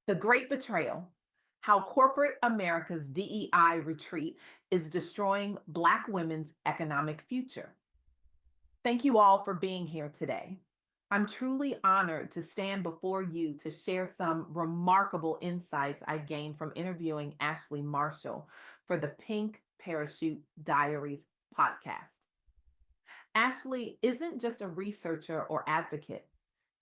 The Great Betrayal: How Corporate America's DEI Retreat is Destroying Black Women's Economic Future. Thank you all for being here today. I'm truly honored to stand before you to share some remarkable insights I gained from interviewing Ashlee Marshall for the Pink Parachute Diaries podcast. Ashlee isn't just a researcher or advocate.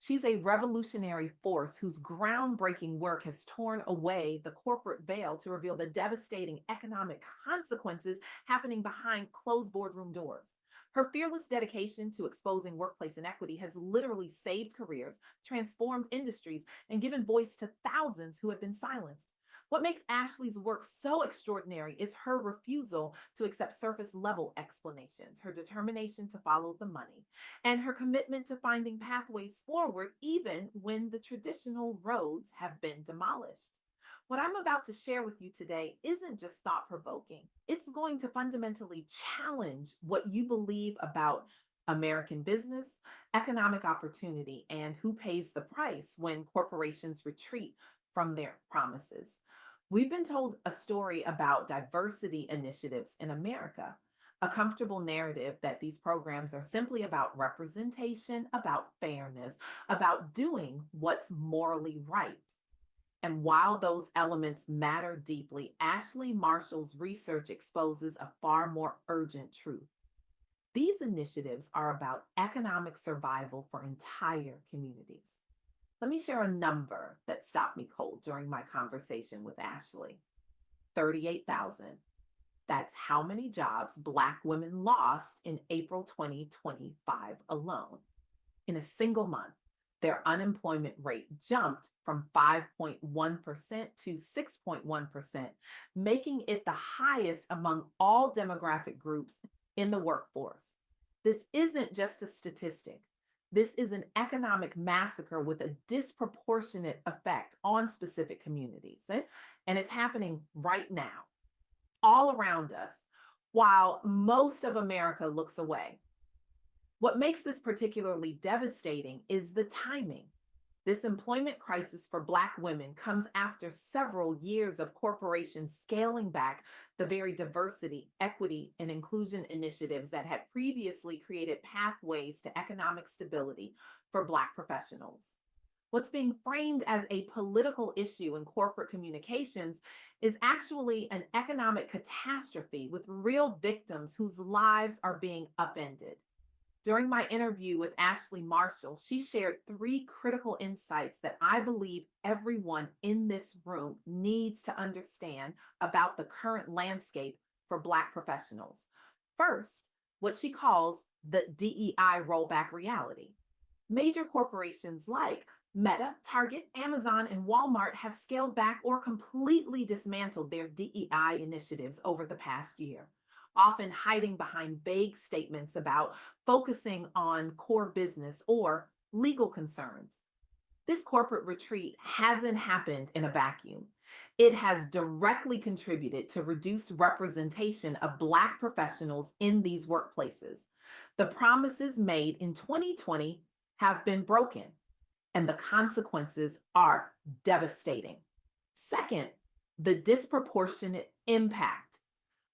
She's a revolutionary force whose groundbreaking work has torn away the corporate veil to reveal the devastating economic consequences happening behind closed boardroom doors. Her fearless dedication to exposing workplace inequity has literally saved careers, transformed industries, and given voice to thousands who have been silenced. What makes Ashlee's work so extraordinary is her refusal to accept surface level explanations, her determination to follow the money, and her commitment to finding pathways forward even when the traditional roads have been demolished. What I'm about to share with you today isn't just thought provoking, it's going to fundamentally challenge what you believe about American business, economic opportunity, and who pays the price when corporations retreat from their promises. We've been told a story about diversity initiatives in America, a comfortable narrative that these programs are simply about representation, about fairness, about doing what's morally right. And while those elements matter deeply, Ashlee Marshall's research exposes a far more urgent truth. These initiatives are about economic survival for entire communities. Let me share a number that stopped me cold during my conversation with Ashlee: 38,000. That's how many jobs Black women lost in April 2025 alone. In a single month, their unemployment rate jumped from 5.1% to 6.1%, making it the highest among all demographic groups in the workforce. This isn't just a statistic. This is an economic massacre with a disproportionate effect on specific communities. And it's happening right now, all around us, while most of America looks away. What makes this particularly devastating is the timing. This employment crisis for Black women comes after several years of corporations scaling back the very diversity, equity, and inclusion initiatives that had previously created pathways to economic stability for Black professionals. What's being framed as a political issue in corporate communications is actually an economic catastrophe with real victims whose lives are being upended. During my interview with Ashlee Marshall, she shared three critical insights that I believe everyone in this room needs to understand about the current landscape for Black professionals. First, what she calls the DEI rollback reality. Major corporations like Meta, Target, Amazon, and Walmart have scaled back or completely dismantled their DEI initiatives over the past year, often hiding behind vague statements about focusing on core business or legal concerns. This corporate retreat hasn't happened in a vacuum. It has directly contributed to reduced representation of Black professionals in these workplaces. The promises made in 2020 have been broken, and the consequences are devastating. Second, the disproportionate impact.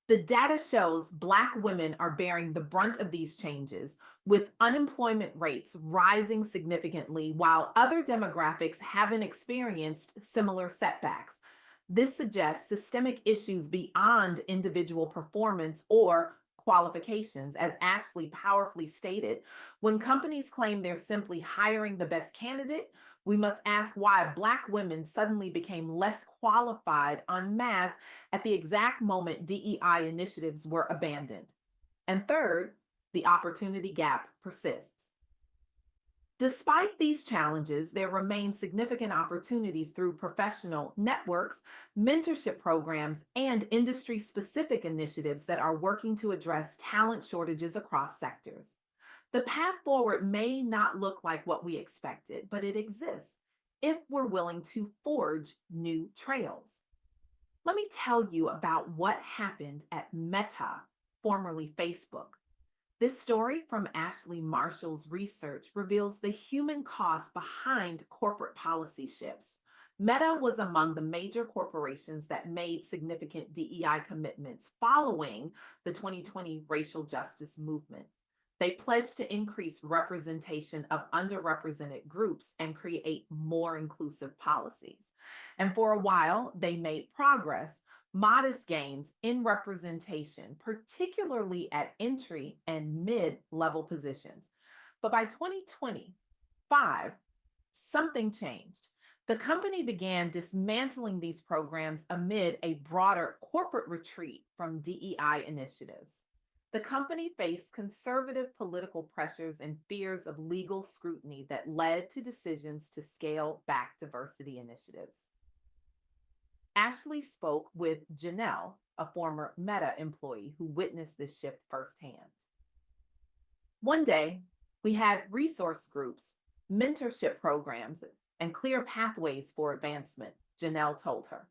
The data shows Black women are bearing the brunt of these changes, with unemployment rates rising significantly while other demographics haven't experienced similar setbacks. This suggests systemic issues beyond individual performance or qualifications. As Ashlee powerfully stated, when companies claim they're simply hiring the best candidate, we must ask why Black women suddenly became less qualified en masse at the exact moment DEI initiatives were abandoned. And third, the opportunity gap persists. Despite these challenges, there remain significant opportunities through professional networks, mentorship programs, and industry specific initiatives that are working to address talent shortages across sectors. The path forward may not look like what we expected, but it exists if we're willing to forge new trails. Let me tell you about what happened at Meta, formerly Facebook. This story from Ashlee Marshall's research reveals the human cost behind corporate policy shifts, Meta was among the major corporations that made significant DEI commitments following the 2020 racial justice movement. They pledged to increase representation of underrepresented groups and create more inclusive policies. And for a while, they made progress, modest gains in representation, particularly at entry and mid level positions. But by 2025, something changed. The company began dismantling these programs amid a broader corporate retreat from DEI initiatives. The company faced conservative political pressures and fears of legal scrutiny that led to decisions to scale back diversity initiatives. Ashley spoke with Janelle, a former Meta employee who witnessed this shift firsthand. One day, we had resource groups, mentorship programs, and clear pathways for advancement, Janelle told her.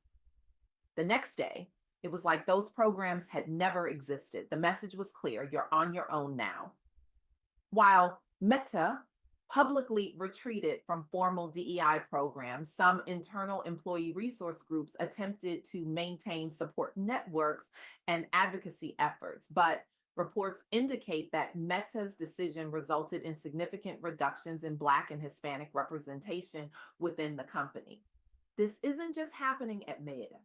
The next day, it was like those programs had never existed. The message was clear: you're on your own now. While Meta publicly retreated from formal DEI programs, some internal employee resource groups attempted to maintain support networks and advocacy efforts, but reports indicate that Meta's decision resulted in significant reductions in Black and Hispanic representation within the company. This isn't just happening at Meta.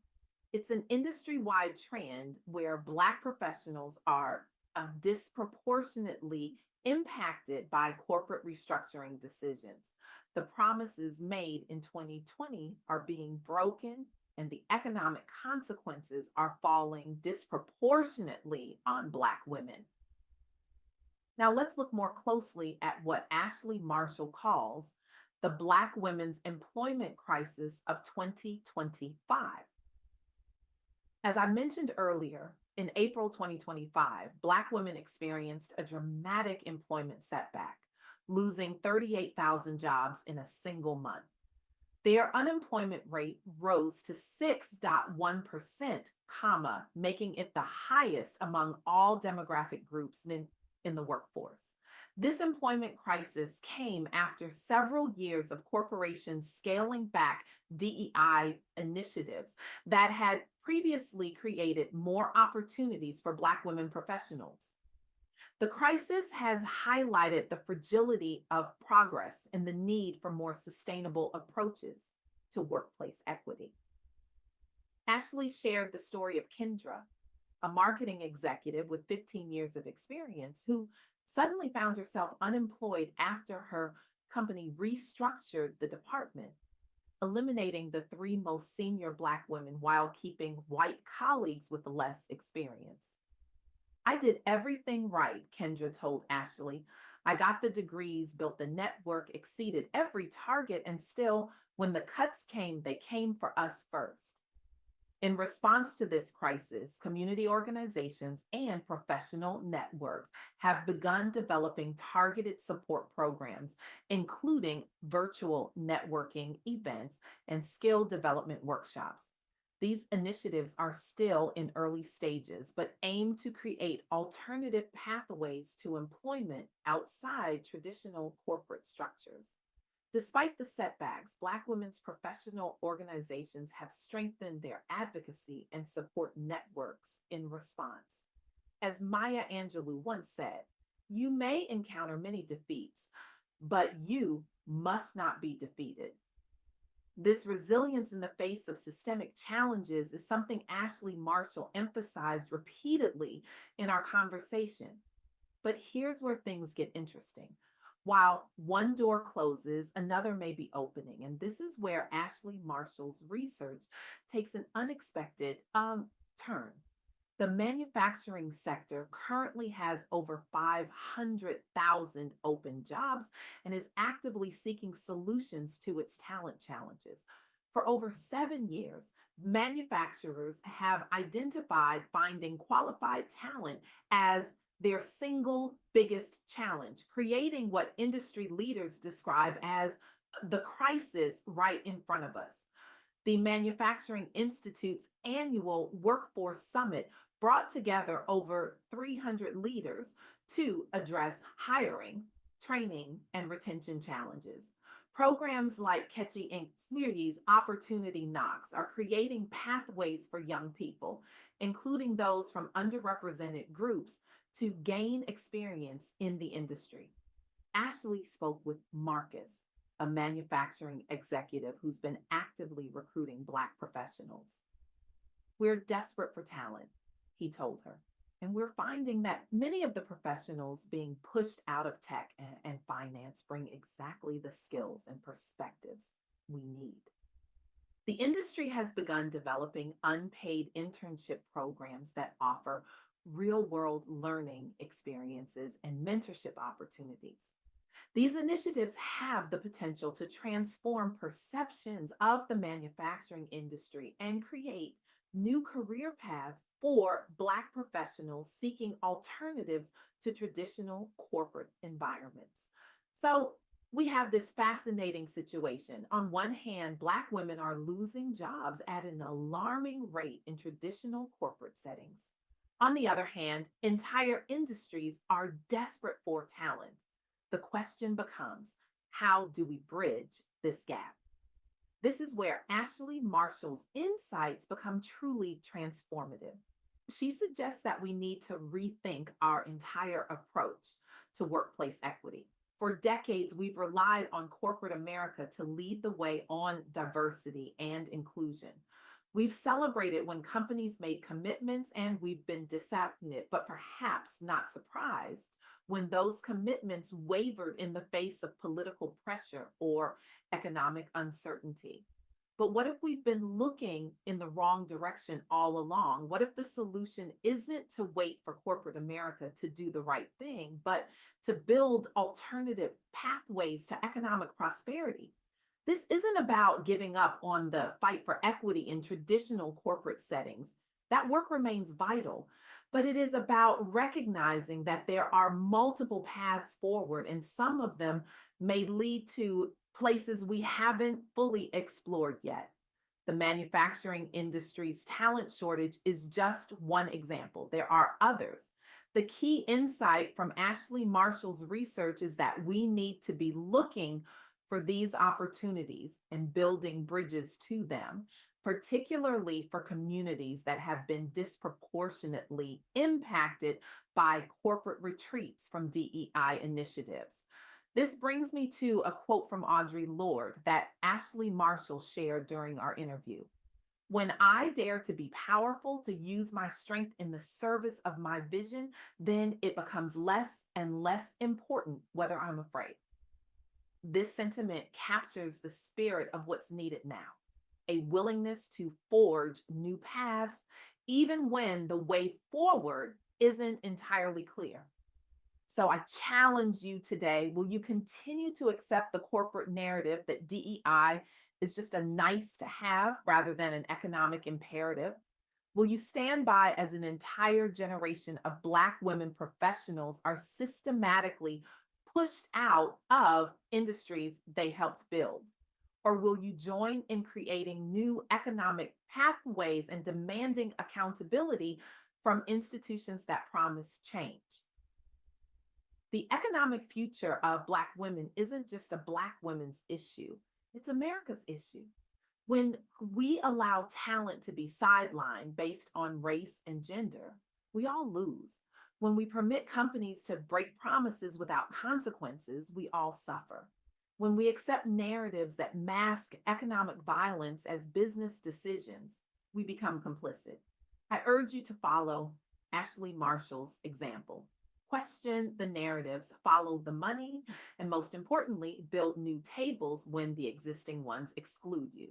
It's an industry-wide trend where Black professionals are disproportionately impacted by corporate restructuring decisions. The promises made in 2020 are being broken, and the economic consequences are falling disproportionately on Black women. Now, let's look more closely at what Ashlee Marshall calls the Black women's employment crisis of 2025. As I mentioned earlier, in April 2025, Black women experienced a dramatic employment setback, losing 38,000 jobs in a single month. Their unemployment rate rose to 6.1%, making it the highest among all demographic groups in the workforce. This employment crisis came after several years of corporations scaling back DEI initiatives that had previously created more opportunities for Black women professionals. The crisis has highlighted the fragility of progress and the need for more sustainable approaches to workplace equity. Ashlee shared the story of Kendra, a marketing executive with 15 years of experience who suddenly found herself unemployed after her company restructured the department, eliminating the three most senior Black women while keeping white colleagues with less experience. I did everything right, Kendra told Ashlee. I got the degrees, built the network, exceeded every target, and still, when the cuts came, they came for us first. In response to this crisis, community organizations and professional networks have begun developing targeted support programs, including virtual networking events and skill development workshops. These initiatives are still in early stages, but aim to create alternative pathways to employment outside traditional corporate structures. Despite the setbacks, Black women's professional organizations have strengthened their advocacy and support networks in response. As Maya Angelou once said, you may encounter many defeats, but you must not be defeated. This resilience in the face of systemic challenges is something Ashlee Marshall emphasized repeatedly in our conversation. But here's where things get interesting. While one door closes, another may be opening. And this is where Ashlee Marshall's research takes an unexpected turn. The manufacturing sector currently has over 500,000 open jobs and is actively seeking solutions to its talent challenges. For over 7 years, manufacturers have identified finding qualified talent as their single biggest challenge, creating what industry leaders describe as the crisis right in front of us. The Manufacturing Institute's annual Workforce Summit brought together over 300 leaders to address hiring, training, and retention challenges. Programs like Catchy Ink Series Opportunity Knocks are creating pathways for young people, including those from underrepresented groups, to gain experience in the industry. Ashley spoke with Marcus, a manufacturing executive who's been actively recruiting Black professionals. We're desperate for talent, he told her. And we're finding that many of the professionals being pushed out of tech and finance bring exactly the skills and perspectives we need. The industry has begun developing unpaid internship programs that offer real world learning experiences and mentorship opportunities. These initiatives have the potential to transform perceptions of the manufacturing industry and create new career paths for Black professionals seeking alternatives to traditional corporate environments. So, we have this fascinating situation. On one hand, Black women are losing jobs at an alarming rate in traditional corporate settings. On the other hand, entire industries are desperate for talent. The question becomes, how do we bridge this gap? This is where Ashlee Marshall's insights become truly transformative. She suggests that we need to rethink our entire approach to workplace equity. For decades, we've relied on corporate America to lead the way on diversity and inclusion. We've celebrated when companies made commitments and we've been disappointed, but perhaps not surprised when those commitments wavered in the face of political pressure or economic uncertainty. But what if we've been looking in the wrong direction all along? What if the solution isn't to wait for corporate America to do the right thing, but to build alternative pathways to economic prosperity? This isn't about giving up on the fight for equity in traditional corporate settings. That work remains vital, but it is about recognizing that there are multiple paths forward, and some of them may lead to places we haven't fully explored yet. The manufacturing industry's talent shortage is just one example. There are others. The key insight from Ashlee Marshall's research is that we need to be looking for these opportunities and building bridges to them, particularly for communities that have been disproportionately impacted by corporate retreats from DEI initiatives. This brings me to a quote from Audre Lorde that Ashlee Marshall shared during our interview. When I dare to be powerful, to use my strength in the service of my vision, then it becomes less and less important whether I'm afraid. This sentiment captures the spirit of what's needed now, a willingness to forge new paths, even when the way forward isn't entirely clear. So I challenge you today, will you continue to accept the corporate narrative that DEI is just a nice to have rather than an economic imperative? Will you stand by as an entire generation of Black women professionals are systematically pushed out of industries they helped build? Or will you join in creating new economic pathways and demanding accountability from institutions that promise change? The economic future of Black women isn't just a Black women's issue, it's America's issue. When we allow talent to be sidelined based on race and gender, we all lose. When we permit companies to break promises without consequences, we all suffer. When we accept narratives that mask economic violence as business decisions, we become complicit. I urge you to follow Ashlee Marshall's example. Question the narratives, follow the money, and most importantly, build new tables when the existing ones exclude you.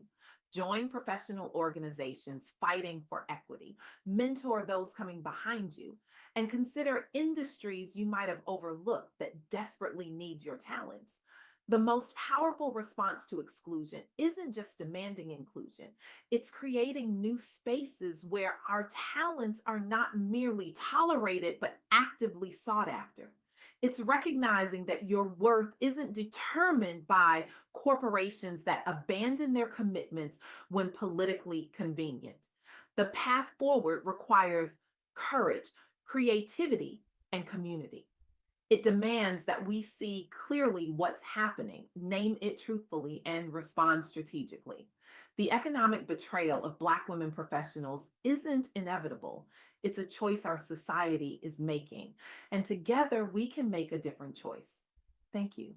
Join professional organizations fighting for equity, mentor those coming behind you, and consider industries you might have overlooked that desperately need your talents. The most powerful response to exclusion isn't just demanding inclusion, it's creating new spaces where our talents are not merely tolerated, but actively sought after. It's recognizing that your worth isn't determined by corporations that abandon their commitments when politically convenient. The path forward requires courage, creativity, and community. It demands that we see clearly what's happening, name it truthfully, and respond strategically. The economic betrayal of Black women professionals isn't inevitable. It's a choice our society is making. And together we can make a different choice. Thank you.